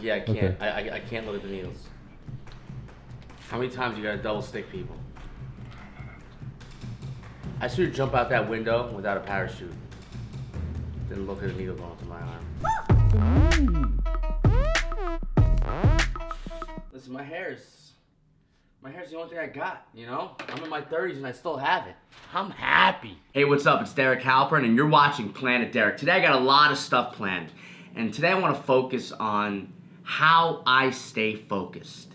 Yeah, I can't. Okay. I can't look at the needles. How many times you gotta double stick people? I should jump out that window without a parachute. Then look at the needle going through my arm. Listen, my hair's the only thing I got, you know? I'm in my 30s and I still have it. I'm happy. Hey, what's up? It's Derek Halpern and you're watching Planet Derek. Today I got a lot of stuff planned. And today I want to focus on how I stay focused.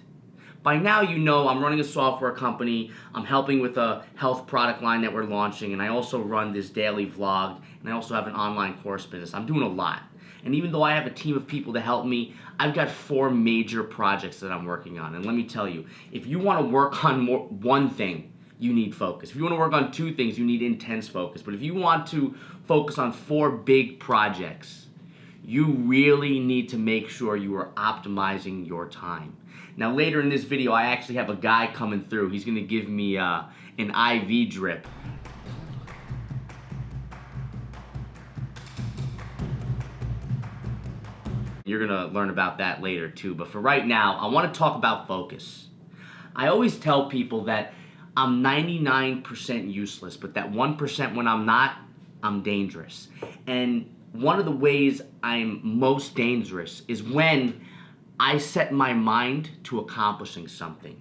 By now you know I'm running a software company, I'm helping with a health product line that we're launching, and I also run this daily vlog, and I also have an online course business. I'm doing a lot. And even though I have a team of people to help me, I've got 4 major projects that I'm working on. And let me tell you, if you want to work on one thing, you need focus. If you want to work on 2 things, you need intense focus. But if you want to focus on 4 big projects, you really need to make sure you are optimizing your time. Now later in this video, I actually have a guy coming through. He's going to give me an IV drip. You're going to learn about that later too. But for right now, I want to talk about focus. I always tell people that I'm 99% useless, but that 1% when I'm not, I'm dangerous. And one of the ways I'm most dangerous is when I set my mind to accomplishing something.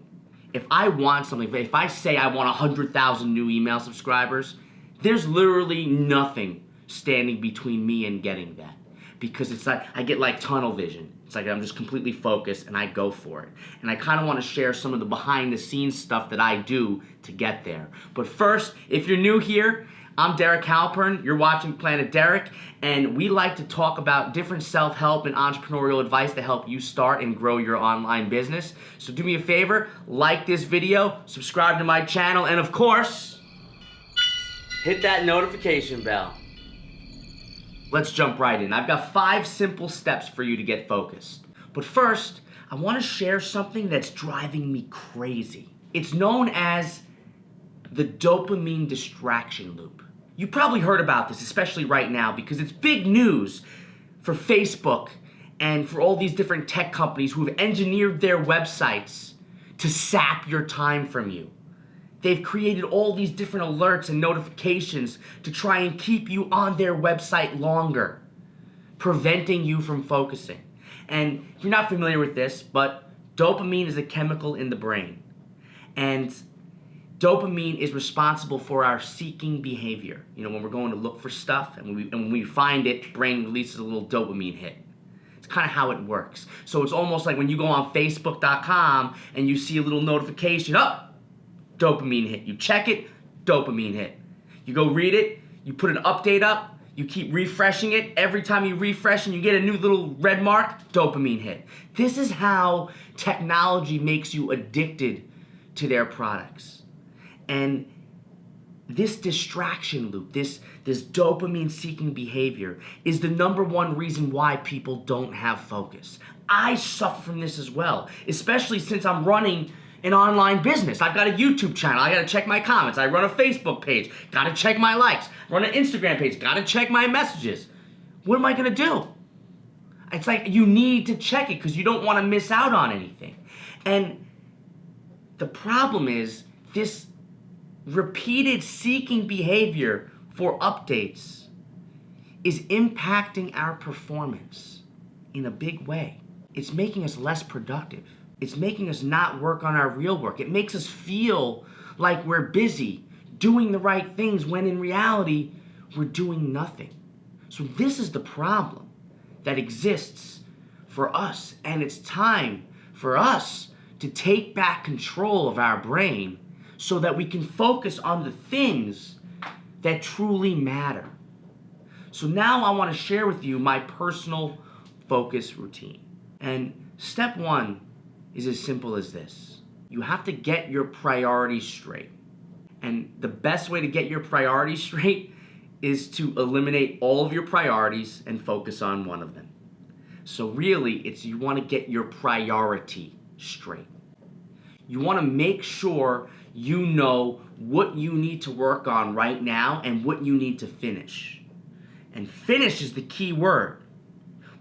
If I want something, if I say I want 100,000 new email subscribers, there's literally nothing standing between me and getting that. Because it's like, I get like tunnel vision. It's like I'm just completely focused and I go for it. And I kind of want to share some of the behind the scenes stuff that I do to get there. But first, if you're new here, I'm Derek Halpern, you're watching Planet Derek, and we like to talk about different self-help and entrepreneurial advice to help you start and grow your online business. So do me a favor, like this video, subscribe to my channel, and of course, hit that notification bell. Let's jump right in. I've got 5 simple steps for you to get focused. But first, I want to share something that's driving me crazy. It's known as the dopamine distraction loop. You probably heard about this, especially right now, because it's big news for Facebook and for all these different tech companies who have engineered their websites to sap your time from you. They've created all these different alerts and notifications to try and keep you on their website longer, preventing you from focusing. And if you're not familiar with this, but dopamine is a chemical in the brain. And dopamine is responsible for our seeking behavior. You know, when we're going to look for stuff and when we find it, brain releases a little dopamine hit. It's kind of how it works. So it's almost like when you go on Facebook.com and you see a little notification, dopamine hit. You check it, dopamine hit. You go read it, you put an update up, you keep refreshing it. Every time you refresh and you get a new little red mark, dopamine hit. This is how technology makes you addicted to their products. And this distraction loop, this dopamine-seeking behavior is the #1 reason why people don't have focus. I suffer from this as well, especially since I'm running an online business. I've got a YouTube channel, I gotta check my comments. I run a Facebook page, gotta check my likes. Run an Instagram page, gotta check my messages. What am I gonna do? It's like you need to check it because you don't wanna miss out on anything. And the problem is this repeated seeking behavior for updates is impacting our performance in a big way. It's making us less productive. It's making us not work on our real work. It makes us feel like we're busy doing the right things when in reality, we're doing nothing. So this is the problem that exists for us, and it's time for us to take back control of our brain so that we can focus on the things that truly matter. So now I want to share with you my personal focus routine. And step 1 is as simple as this. You have to get your priorities straight. And the best way to get your priorities straight is to eliminate all of your priorities and focus on one of them. So really, you want to get your priority straight. You want to make sure you know what you need to work on right now and what you need to finish. And finish is the key word.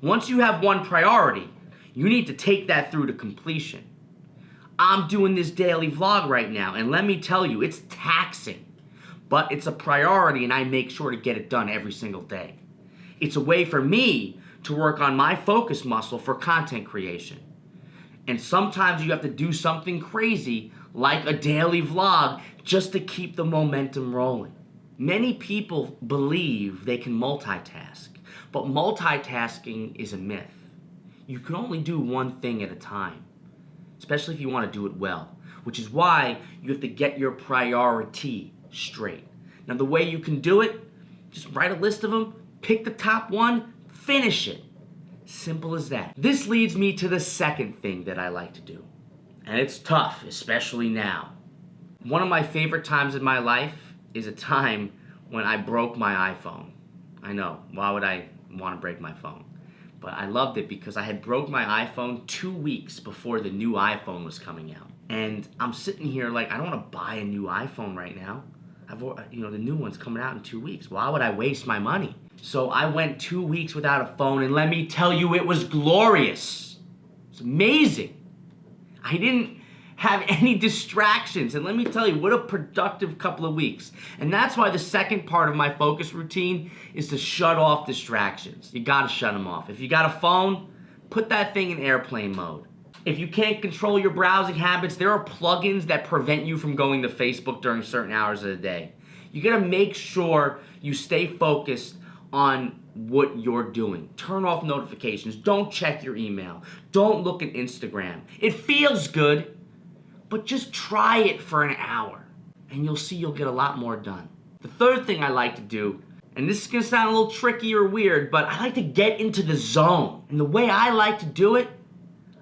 Once you have one priority, You need to take that through to completion. I'm doing this daily vlog right now, and let me tell you, it's taxing. But it's a priority, and I make sure to get it done every single day. It's a way for me to work on my focus muscle for content creation. And sometimes you have to do something crazy, like a daily vlog, just to keep the momentum rolling. Many people believe they can multitask, but multitasking is a myth. You can only do one thing at a time, especially if you want to do it well, which is why you have to get your priority straight. Now, the way you can do it, just write a list of them, pick the top one, finish it. Simple as that. This leads me to the second thing that I like to do. And it's tough, especially now. One of my favorite times in my life is a time when I broke my iPhone. I know, why would I want to break my phone? But I loved it because I had broke my iPhone 2 weeks before the new iPhone was coming out. And I'm sitting here like, I don't want to buy a new iPhone right now. The new one's coming out in 2 weeks. Why would I waste my money? So I went 2 weeks without a phone, and let me tell you, it was glorious. It's amazing. I didn't have any distractions, and let me tell you, what a productive couple of weeks. And that's why the second part of my focus routine is to shut off distractions. You gotta shut them off. If you got a phone, put that thing in airplane mode. If you can't control your browsing habits, there are plugins that prevent you from going to Facebook during certain hours of the day. You gotta make sure you stay focused on what you're doing. Turn off notifications. Don't check your email. Don't look at Instagram. It feels good, but just try it for an hour, and you'll see you'll get a lot more done. The third thing I like to do, and this is gonna sound a little tricky or weird, but I like to get into the zone. And the way I like to do it,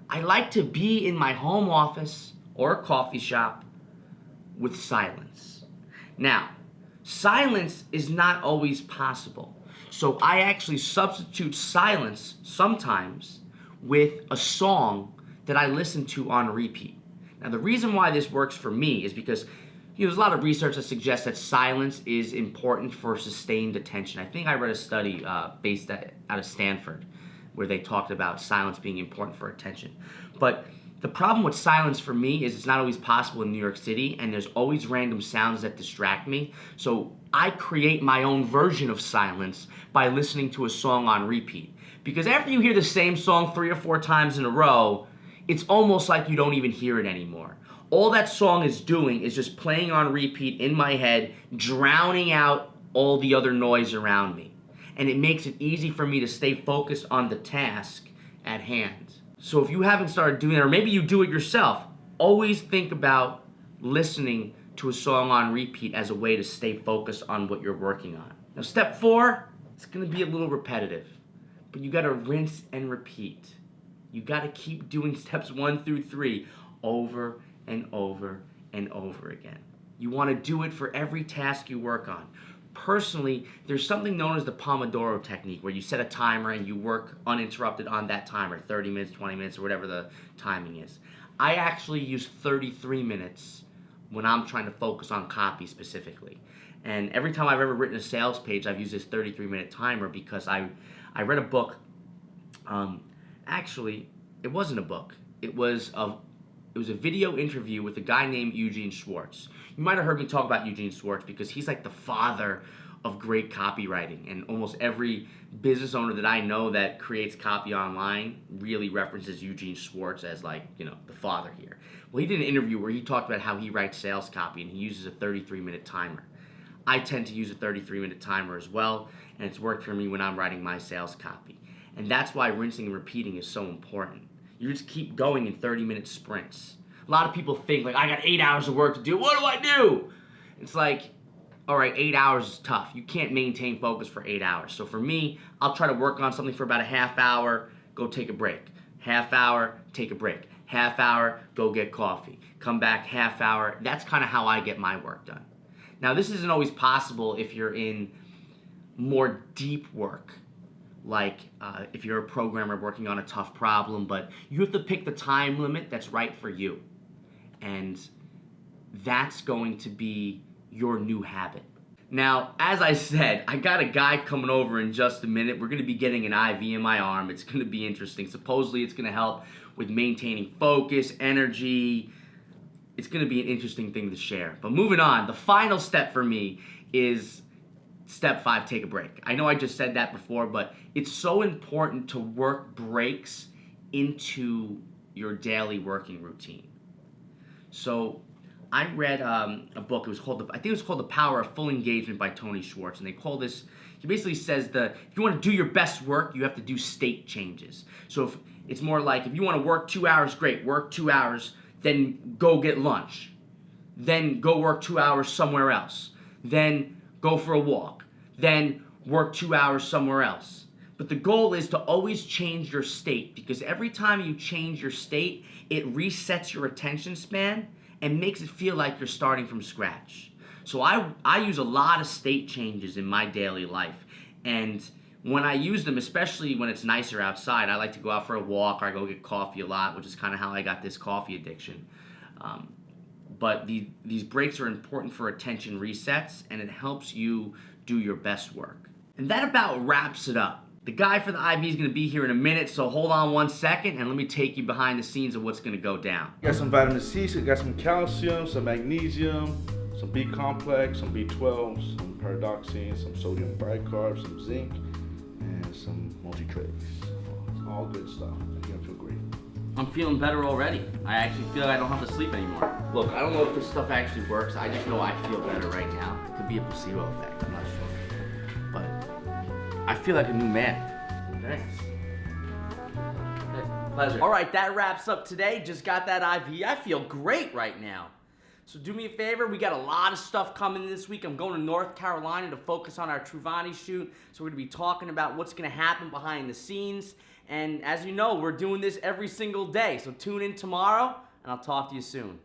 I like to be in my home office or a coffee shop with silence. Now, silence is not always possible. So I actually substitute silence sometimes with a song that I listen to on repeat. Now, the reason why this works for me is because there's a lot of research that suggests that silence is important for sustained attention. I think I read a study based out of Stanford where they talked about silence being important for attention. But the problem with silence for me is it's not always possible in New York City, and there's always random sounds that distract me. So I create my own version of silence by listening to a song on repeat. Because after you hear the same song 3 or 4 times in a row, it's almost like you don't even hear it anymore. All that song is doing is just playing on repeat in my head, drowning out all the other noise around me. And it makes it easy for me to stay focused on the task at hand. So if you haven't started doing that, or maybe you do it yourself, always think about listening to a song on repeat as a way to stay focused on what you're working on. Now, step 4, it's gonna be a little repetitive, but you gotta rinse and repeat. You gotta keep doing steps 1 through 3 over and over and over again. You wanna do it for every task you work on. Personally, there's something known as the Pomodoro technique, where you set a timer and you work uninterrupted on that timer, 30 minutes, 20 minutes, or whatever the timing is. I actually use 33 minutes when I'm trying to focus on copy specifically. And every time I've ever written a sales page, I've used this 33-minute timer because I read a book. Actually, it wasn't a book. It was a video interview with a guy named Eugene Schwartz. You might have heard me talk about Eugene Schwartz because he's like the father of great copywriting, and almost every business owner that I know that creates copy online really references Eugene Schwartz as the father here. Well, he did an interview where he talked about how he writes sales copy, and he uses a 33-minute timer. I tend to use a 33-minute timer as well, and it's worked for me when I'm writing my sales copy. And that's why rinsing and repeating is so important. You just keep going in 30-minute sprints. A lot of people think, I got 8 hours of work to do. What do I do? It's like, all right, 8 hours is tough. You can't maintain focus for 8 hours. So for me, I'll try to work on something for about a half hour, go take a break. Half hour, take a break. Half hour, go get coffee. Come back, half hour. That's kind of how I get my work done. Now, this isn't always possible if you're in more deep work. If you're a programmer working on a tough problem, but you have to pick the time limit that's right for you. And that's going to be your new habit. Now, as I said, I got a guy coming over in just a minute. We're going to be getting an IV in my arm. It's going to be interesting. Supposedly, it's going to help with maintaining focus, energy. It's going to be an interesting thing to share. But moving on, the final step for me is step 5, take a break. I know I just said that before, but it's so important to work breaks into your daily working routine. So I read a book. It was called, I think it was called The Power of Full Engagement by Tony Schwartz, and they call this. He basically says that if you want to do your best work, you have to do state changes. So if it's more like if you want to work 2 hours, great, work 2 hours, then go get lunch, then go work 2 hours somewhere else, then go for a walk, then work 2 hours somewhere else. But the goal is to always change your state, because every time you change your state, it resets your attention span and makes it feel like you're starting from scratch. So I use a lot of state changes in my daily life. And when I use them, especially when it's nicer outside, I like to go out for a walk or I go get coffee a lot, which is kind of how I got this coffee addiction. But these breaks are important for attention resets, and it helps you do your best work. And that about wraps it up. The guy for the IV is going to be here in a minute, so hold on 1 second and let me take you behind the scenes of what's going to go down. Got some vitamin C, so got some calcium, some magnesium, some B complex, some B12, some pyridoxine, some sodium bicarb, some zinc, and some multi-trace. It's all good stuff. You're gonna feel great. I'm feeling better already. I actually feel like I don't have to sleep anymore. Look, I don't know if this stuff actually works. I just know I feel better right now. It could be a placebo effect. I'm not sure. But I feel like a new man. Thanks. Pleasure. All right, that wraps up today. Just got that IV. I feel great right now. So do me a favor, we got a lot of stuff coming this week. I'm going to North Carolina to focus on our Truvani shoot. So we're going to be talking about what's going to happen behind the scenes. And as you know, we're doing this every single day. So tune in tomorrow, and I'll talk to you soon.